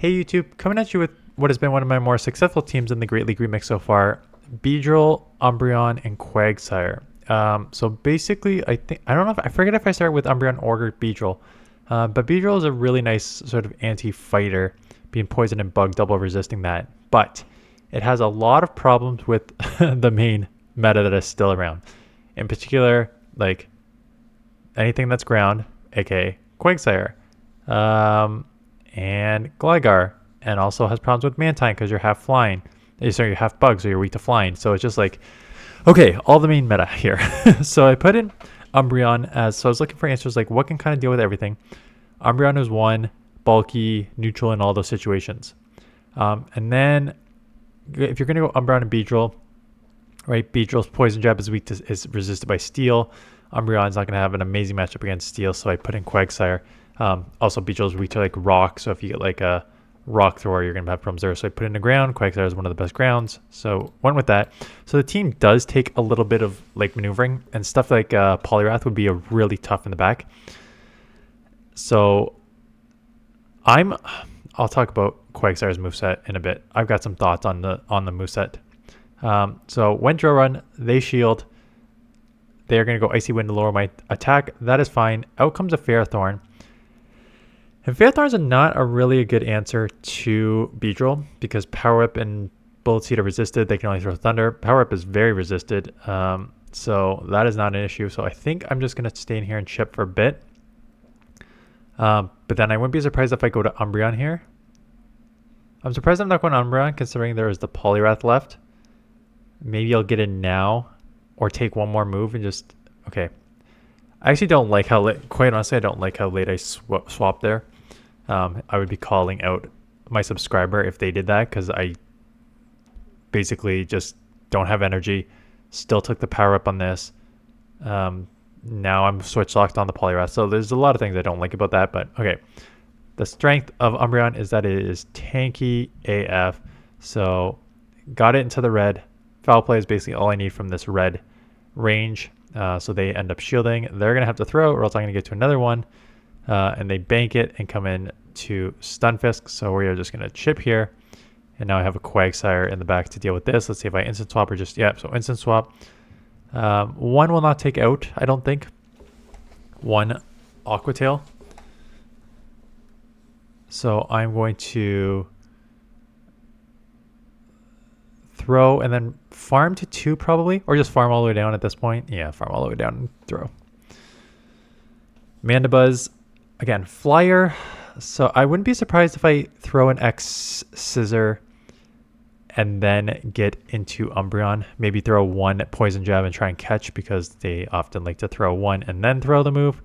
Hey YouTube, coming at you with what has been one of my more successful teams in the Great League Remix so far, BEEDRILL, Umbreon, and quagsire. So basically, I don't know if I forget if I start with Umbreon or BEEDRILL, but BEEDRILL is a really nice sort of anti-fighter, being poison and bug double resisting that, but it has a lot of problems with the main meta that is still around. In particular, like anything that's ground, aka quagsire. And Gligar, and also has problems with Mantine because you're half flying. Sorry, you're half bug, so you're weak to flying. So it's just like, okay, all the main meta here. So I put in Umbreon so I was looking for answers like what can kind of deal with everything. Umbreon is one, bulky, neutral in all those situations. And then if you're going to go Umbreon and BEEDRILL, right, BEEDRILL's Poison Jab is resisted by Steel. Umbreon's not going to have an amazing matchup against Steel, so I put in quagsire. Also, BEEDRILL's weak to like rock, so if you get like a rock thrower, you're going to have problems there. So I put in the ground. quagsire is one of the best grounds, so went with that. So the team does take a little bit of like maneuvering, and stuff like Poliwrath would be a really tough in the back. So I'll talk about quagsire's moveset in a bit. I've got some thoughts on the moveset. So when Drill Run, they shield. They're going to go Icy Wind to lower my attack. That is fine. Out comes a Ferrothorn. And Ferrothorns are not a really good answer to BEEDRILL because Power Whip and Bullet Seed are resisted. They can only throw Thunder. Power Whip is very resisted. So that is not an issue. So I think I'm just going to stay in here and chip for a bit. But then I wouldn't be surprised if I go to Umbreon here. I'm surprised I'm not going to Umbreon considering there is the Poliwrath left. Maybe I'll get it now or take one more move and just... Okay. I actually don't like how late... Quite honestly, I don't like how late I swapped there. I would be calling out my subscriber if they did that because I basically just don't have energy. Still took the power up on this. Now I'm switch locked on the Poliwrath. So there's a lot of things I don't like about that. But okay. The strength of Umbreon is that it is tanky AF. So got it into the red. Foul play is basically all I need from this red range. So they end up shielding. They're going to have to throw or else I'm going to get to another one. And they bank it and come in to Stunfisk. So we are just going to chip here. And now I have a quagsire in the back to deal with this. Let's see if I instant swap or just... Yeah, so instant swap. One will not take out, I don't think. One Aqua Tail. So I'm going to throw and then farm to 2 probably. Or just farm all the way down at this point. Yeah, farm all the way down and throw. Mandibuzz. Again, flyer. So I wouldn't be surprised if I throw an X Scissor and then get into Umbreon. Maybe throw one Poison Jab and try and catch because they often like to throw one and then throw the move.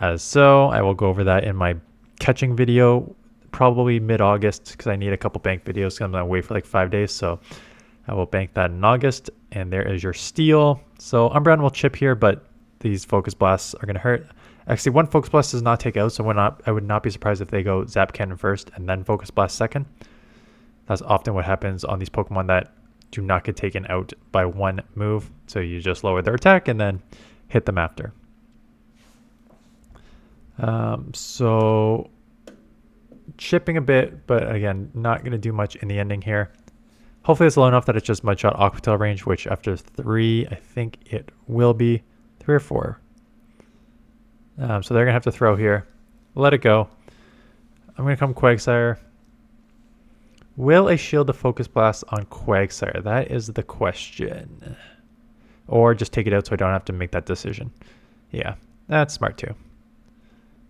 As so, I will go over that in my catching video probably mid-August because I need a couple bank videos because I'm going to wait for like 5 days. So I will bank that in August. And there is your Steel. So Umbreon will chip here, but these Focus Blasts are going to hurt. Actually, one Focus Blast does not take out, so I would not be surprised if they go Zap Cannon first and then Focus Blast second. That's often what happens on these Pokemon that do not get taken out by one move. So you just lower their attack and then hit them after. So chipping a bit, but again, not going to do much in the ending here. Hopefully it's low enough that it's just Mudshot Aqua Tail range, which after 3, I think it will be 3 or 4. So they're going to have to throw here. Let it go. I'm going to come quagsire. Will I shield the Focus Blast on quagsire? That is the question. Or just take it out so I don't have to make that decision. Yeah, that's smart too.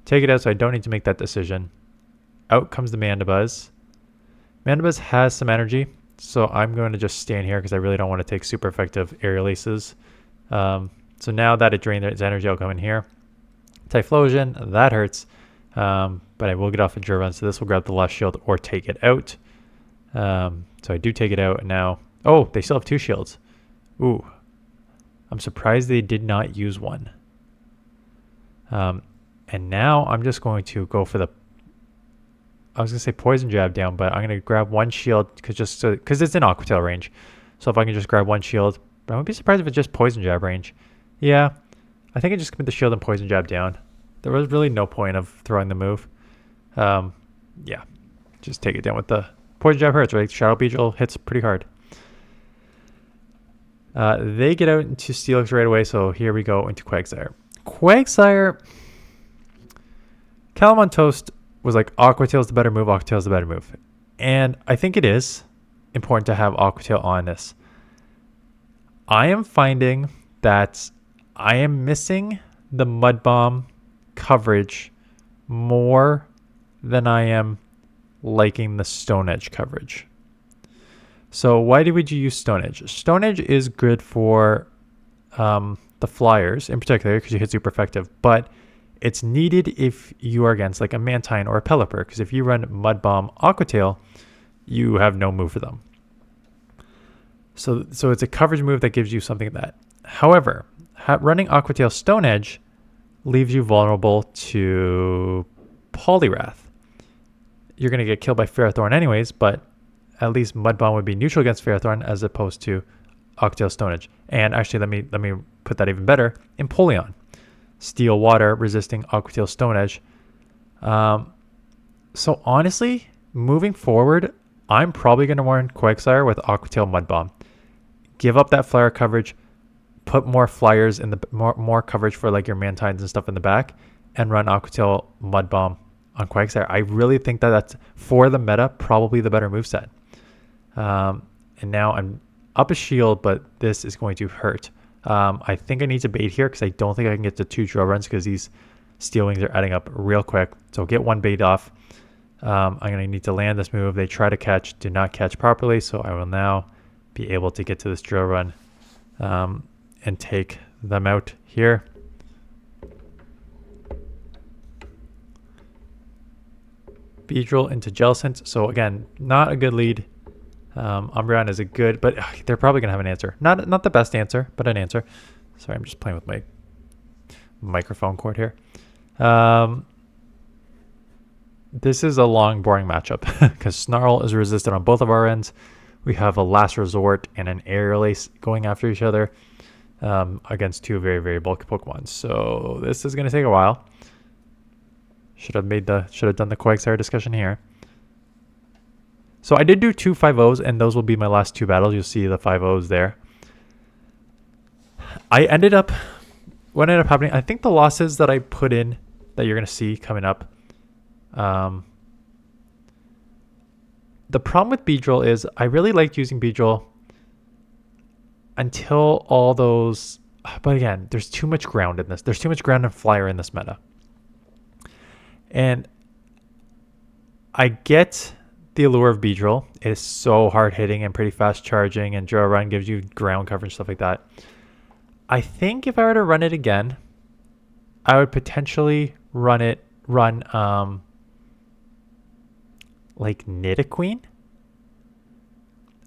Take it out so I don't need to make that decision. Out comes the Mandibuzz. Mandibuzz has some energy, so I'm going to just stand here because I really don't want to take super effective Aerial Aces. So now that it drained its energy, I'll come in here. Typhlosion, that hurts. But I will get off a Drill Run, so this will grab the last shield or take it out. So I do take it out now. Oh, they still have 2 shields. Ooh. I'm surprised they did not use one. And now I'm just going to go for the... I was going to say Poison Jab down, but I'm going to grab one shield because it's in Aqua Tail range. So if I can just grab one shield. But I would be surprised if it's just Poison Jab range. Yeah. I think I just commit the shield and Poison Jab down. There was really no point of throwing the move. Yeah. just take it down with the poison jab hurts, right? Shadow Beedrill hits pretty hard. They get out into Steelix right away, so here we go into Quagsire. Quagsire, Calamon Toast was like Aqua Tail's the better move, Aqua Tail's the better move. And I think it is important to have Aqua Tail on this. I am finding that I am missing the Mud Bomb coverage more than I am liking the Stone Edge coverage. So why would you use Stone Edge? Stone Edge is good for the flyers in particular because you hit super effective, but it's needed if you are against like a Mantine or a Pelipper, because if you run Mud Bomb Aqua Tail, you have no move for them. So it's a coverage move that gives you something like that. However, running Aqua Tail Stone Edge leaves you vulnerable to Poliwrath. You're going to get killed by Ferrothorn anyways, but at least Mud Bomb would be neutral against Ferrothorn as opposed to Aqua Tail Stone Edge. And actually, let me put that even better. Empoleon, Steel Water resisting Aqua Tail Stone Edge. So honestly, moving forward, I'm probably going to run Quagsire with Aqua Tail Mud Bomb. Give up that flyer coverage, put more flyers in the more coverage for like your Mantines and stuff in the back, and run Aqua Tail Mud Bomb on Quagsire. I really think that that's, for the meta, probably the better moveset. And now I'm up a shield, but this is going to hurt. I think I need to bait here because I don't think I can get to 2 drill runs because these Steel Wings are adding up real quick. So get 1 bait off. I'm going to need to land this move. They try to catch, do not catch properly. So I will now be able to get to this drill run and take them out here. Beedrill into Jellicent. So again, not a good lead. Umbreon is a good, but they're probably going to have an answer. Not the best answer, but an answer. Sorry, I'm just playing with my microphone cord here. This is a long, boring matchup because Snarl is resisted on both of our ends. We have a Last Resort and an Aerial Ace going after each other against 2 very, very bulky Pokemon. So this is going to take a while. Should have done the Quagsire discussion here. So I did do 2 5-0s, and those will be my last 2 battles. You'll see the 5-0s there. What ended up happening, I think the losses that I put in that you're going to see coming up. The problem with Beedrill is I really liked using Beedrill until all those, but again, there's too much ground in this. There's too much ground and flyer in this meta. And I get the allure of Beedrill. It is so hard hitting and pretty fast charging, and Drill Run gives you ground coverage, stuff like that. I think if I were to run it again, I would potentially run like Nidoqueen.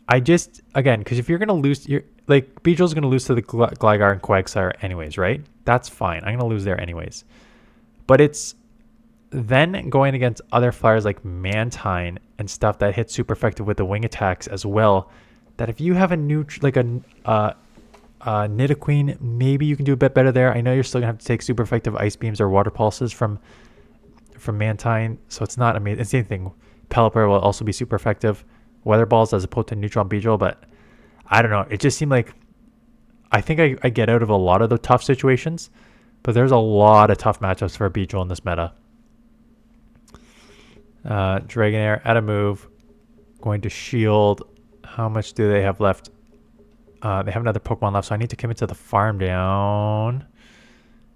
Again, because if you're going to lose, Beedrill's going to lose to the Gligar and Quagsire anyways, right? That's fine. I'm going to lose there anyways. But it's then going against other flyers like Mantine and stuff that hit super effective with the wing attacks as well, that if you have a Nidoqueen, maybe you can do a bit better there. I know you're still going to have to take super effective Ice Beams or Water Pulses from Mantine, so it's not amazing. It's the same thing. Pelipper will also be super effective. Weather Balls as opposed to Neutron Beedrill, but I don't know. It just seemed like I think I get out of a lot of the tough situations, but there's a lot of tough matchups for Beedrill in this meta. Dragonair at a move, going to shield. How much do they have left? They have another Pokemon left, so I need to commit to the farm down.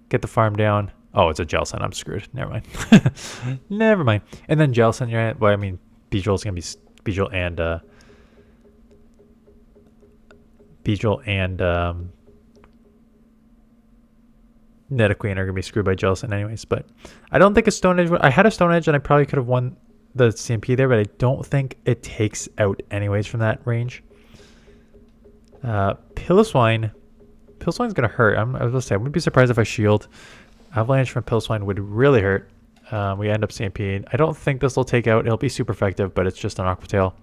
Get the farm down. Oh, it's a Jellicent. I'm screwed. Never mind. Never mind. And then Jellicent, right? Well, I mean, Beedrill's going to be Beedrill and Nidoqueen are going to be screwed by Jellicent anyways. But I don't think a Stone Edge I had a Stone Edge and I probably could have won the CMP there, but I don't think it takes out anyways from that range. Piloswine. Piloswine's going to hurt. I was going to say, I wouldn't be surprised if I shield. Avalanche from Piloswine would really hurt. We end up CMPing. I don't think this will take out. It'll be super effective, but it's just an Aqua Tail.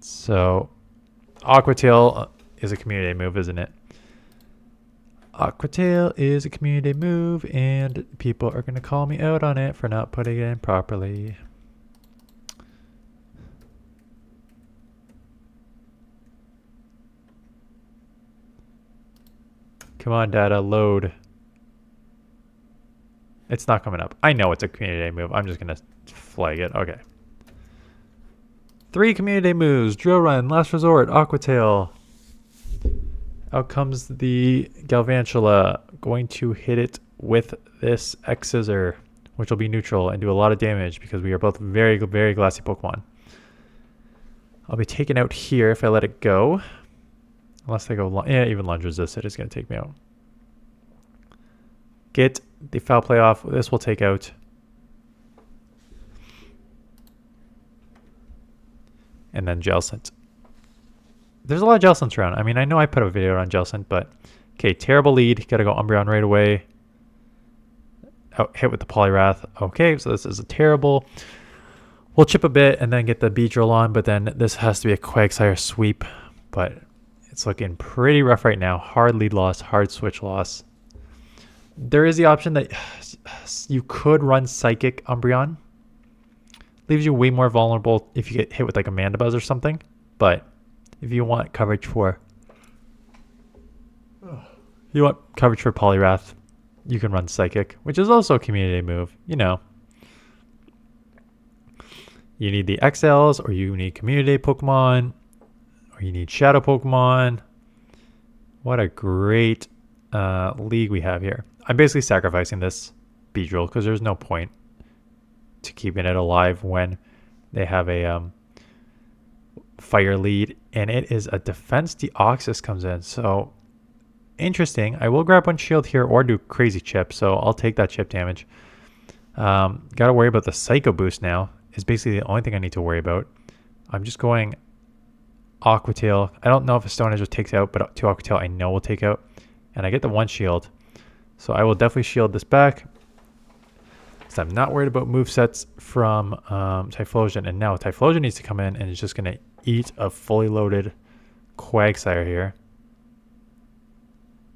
So Aqua Tail is a community move, isn't it? Aquatail is a community move, and people are going to call me out on it for not putting it in properly. Come on, data, load. It's not coming up. I know it's a community move. I'm just going to flag it. Okay. 3 community moves. Drill Run, Last Resort, Aquatail. Out comes the Galvantula. Going to hit it with this X-Scissor, which will be neutral and do a lot of damage because we are both very, very glassy Pokemon. I'll be taken out here if I let it go. Unless they go, yeah, even lunge resisted is going to take me out. Get the foul play off. This will take out. And then Jellicent. There's a lot of Jellicents around. I mean, I know I put a video on Jellicent, but okay, terrible lead. Got to go Umbreon right away. Oh, hit with the Poliwrath. Okay, so this is a terrible. We'll chip a bit and then get the BEEDRILL on, but then this has to be a quagsire sweep. But it's looking pretty rough right now. Hard lead loss, hard switch loss. There is the option that you could run Psychic Umbreon. Leaves you way more vulnerable if you get hit with like a Mandibuzz or something. But if you want coverage for Poliwrath, you can run Psychic, which is also a community move. You know, you need the XLs, or you need community Pokemon, or you need Shadow Pokemon. What a great league we have here. I'm basically sacrificing this BEEDRILL because there's no point to keeping it alive when they have a fire lead, and it is a defense. Deoxys comes in, so interesting. I will grab one shield here or do crazy chip, so I'll take that chip damage. Gotta worry about the Psycho Boost now. Is basically the only thing I need to worry about. I'm just going Aquatail. I don't know if a Stone Edge takes out, but 2 Aquatail I know will take out, and I get the 1 shield, so I will definitely shield this back. So I'm not worried about movesets from Typhlosion, and now Typhlosion needs to come in and is just going to eat a fully loaded Quagsire here.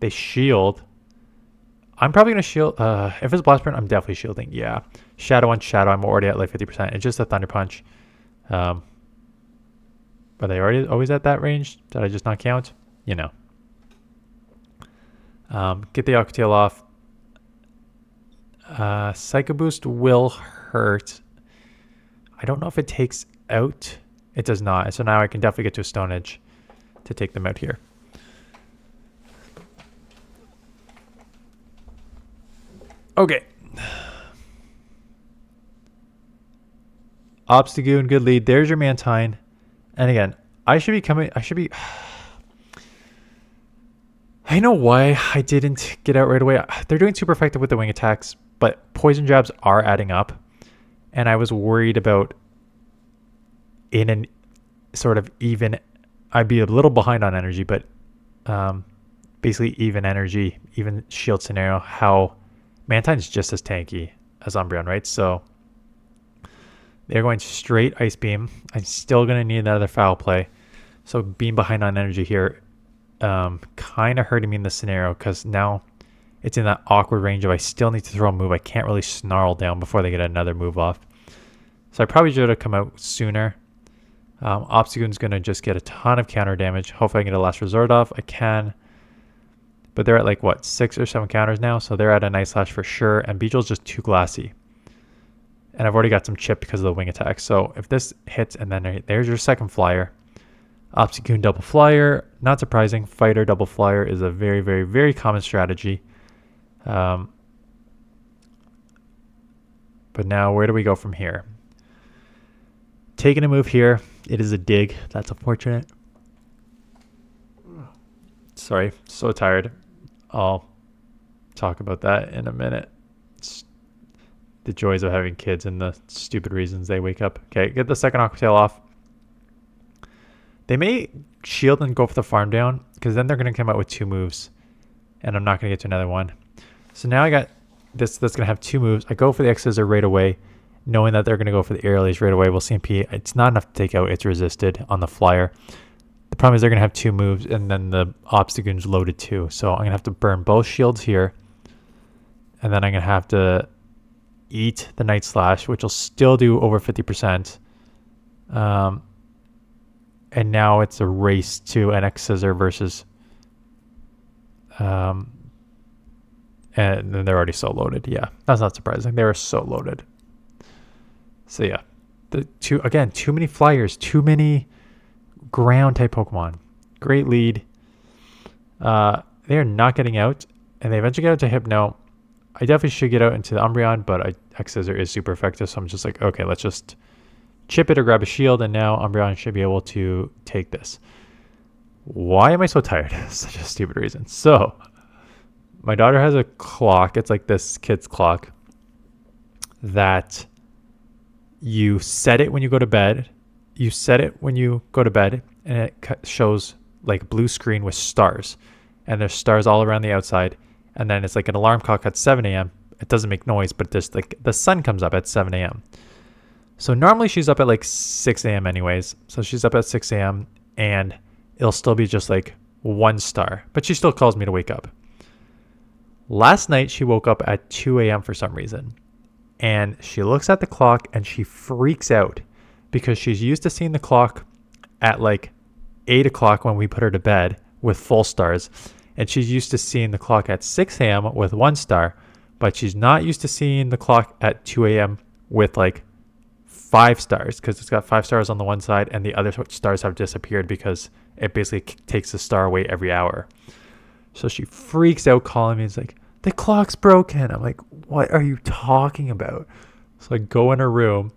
They shield. I'm probably going to shield. If it's Blast Burn, I'm definitely shielding. Yeah. Shadow on Shadow, I'm already at like 50%. It's just a Thunder Punch. Are they always at that range? Did I just not count? You know. Get the Aquatail off. Psycho Boost will hurt. I don't know if it takes out. It does not. So now I can definitely get to a Stone Edge to take them out here. Okay. Obstagoon, good lead. There's your Mantine. And again, I know why I didn't get out right away. They're doing super effective with the wing attacks, but poison jabs are adding up. And I was worried about in an sort of even, I'd be a little behind on energy, but basically even energy, even shield scenario, how Mantine's just as tanky as Umbreon, right? So they're going straight Ice Beam. I'm still going to need another foul play. So being behind on energy here kind of hurting me in this scenario because now it's in that awkward range of I still need to throw a move. I can't really snarl down before they get another move off. So I probably should have come out sooner. Obstagoon's going to just get a ton of counter damage. Hopefully I can get a Last Resort off. I can. But they're at like, what, 6 or 7 counters now? So they're at a nice slash for sure. And BEEDRILL's just too glassy. And I've already got some chip because of the wing attack. So if this hits and then there's your second flyer. Obstagoon double flyer. Not surprising. Fighter double flyer is a very, very, very common strategy. But now where do we go from here? Taking a move here. It is a dig. That's unfortunate. Sorry, so tired. I'll talk about that in a minute. It's the joys of having kids and the stupid reasons they wake up. Okay, get the second Aquatail off. They may shield and go for the farm down because then they're going to come out with 2 moves. And I'm not going to get to another one. So now I got this that's going to have 2 moves. I go for the X-Scissor right away, knowing that they're going to go for the Aerial Ace right away. We'll CMP. It's not enough to take out. It's resisted on the flyer. The problem is they're going to have 2 moves, and then the Obstagoon's loaded too. So I'm going to have to burn both shields here. And then I'm going to have to eat the Night Slash, which will still do over 50%. And now it's a race to an X Scissor versus... and then they're already so loaded. Yeah, that's not surprising. They were so loaded. So yeah. Too many flyers, too many ground type Pokemon. Great lead. They are not getting out, and they eventually get out to Hypno. I definitely should get out into the Umbreon, but X Scissor is super effective, so I'm just like, okay, let's just chip it or grab a shield, and now Umbreon should be able to take this. Why am I so tired? Such a stupid reason. So, my daughter has a clock. It's like this kid's clock that you set it when you go to bed. You set it when you go to bed, and it shows like a blue screen with stars. And there's stars all around the outside. And then it's like an alarm clock at 7 a.m. It doesn't make noise, but there's like the sun comes up at 7 a.m. So normally she's up at like 6 a.m. anyways. So she's up at 6 a.m. and it'll still be just like 1 star. But she still calls me to wake up. Last night she woke up at 2 a.m. for some reason. And she looks at the clock and she freaks out because she's used to seeing the clock at like 8 o'clock when we put her to bed with full stars. And she's used to seeing the clock at 6 a.m. with 1 star. But she's not used to seeing the clock at 2 a.m. with like 5 stars, because it's got 5 stars on the one side and the other stars have disappeared because it basically takes a star away every hour. So she freaks out calling me. It's like, the clock's broken. I'm like, what are you talking about? So I go in her room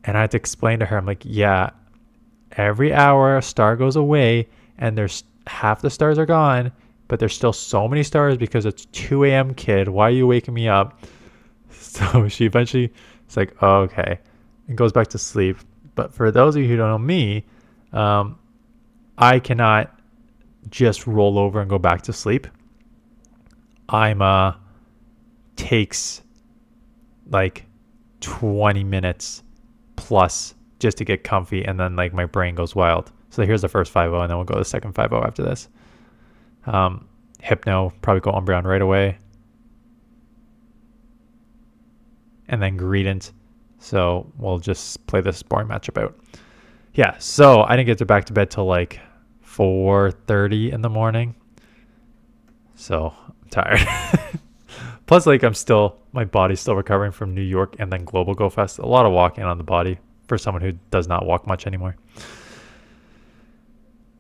and I had to explain to her. I'm like, yeah, every hour a star goes away and there's half the stars are gone, but there's still so many stars because it's 2 a.m. kid. Why are you waking me up? So she eventually, it's like, oh, okay, and goes back to sleep. But for those of you who don't know me, I cannot just roll over and go back to sleep. Takes like 20 minutes plus just to get comfy, and then like my brain goes wild. So here's the first 5-0, and then we'll go to the second 5-0 after this. Hypno, probably go Umbreon right away. And then Greedent. So we'll just play this boring matchup out. Yeah, so I didn't get to back to bed till like 4:30 in the morning. So I'm tired. Plus, like, my body's still recovering from New York and then Global Go Fest. A lot of walking on the body for someone who does not walk much anymore.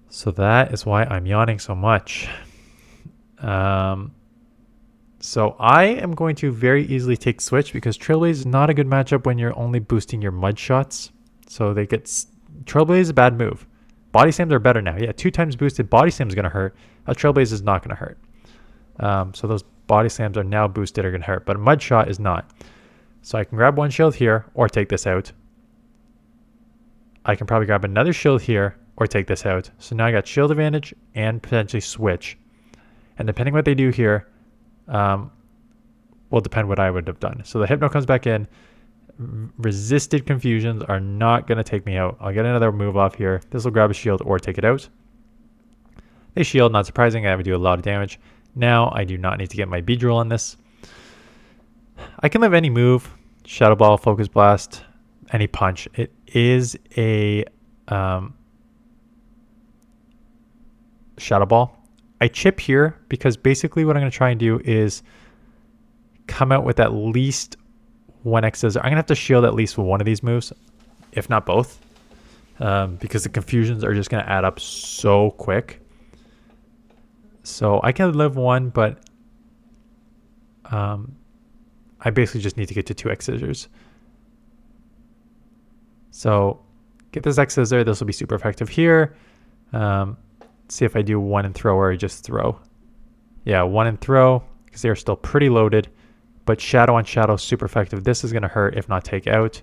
So that is why I'm yawning so much. So I am going to very easily take Switch because Trailblaze is not a good matchup when you're only boosting your mud shots. So Trailblaze is a bad move. Body slams are better now. Yeah, 2 times boosted body slam is going to hurt. A Trailblaze is not going to hurt. So those body slams are now boosted are going to hurt, but a mud shot is not. So I can grab 1 shield here or take this out. I can probably grab another shield here or take this out. So now I got shield advantage and potentially switch. And depending what they do here, will depend what I would have done. So the Hypno comes back in. Resisted Confusions are not going to take me out. I'll get another move off here. This will grab a shield or take it out. They shield, not surprising. I would do a lot of damage. Now I do not need to get my BEEDRILL on this. I can live any move. Shadow Ball, Focus Blast, any punch. It is a Shadow Ball. I chip here because basically what I'm going to try and do is come out with at least 1 X Scissor. I'm going to have to shield at least one of these moves, if not both, because the confusions are just going to add up so quick. So I can live 1, but I basically just need to get to 2 X Scissors. So get this X Scissor. This will be super effective here. See if I do 1 and throw or I just throw. Yeah, 1 and throw because they're still pretty loaded. But shadow on shadow, super effective. This is going to hurt if not take out.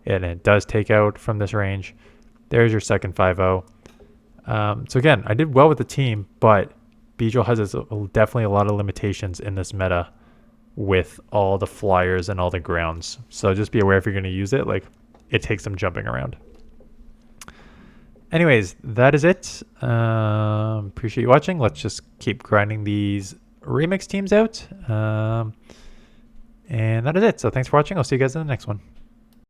And it does take out from this range. There's your second 5-0. So again, I did well with the team, but BEEDRILL has definitely a lot of limitations in this meta with all the flyers and all the grounds. So just be aware if you're going to use it, like it takes some jumping around. anyways, that is it. Appreciate you watching. Let's just keep grinding these remix teams out. And that is it. So thanks for watching. I'll see you guys in the next one.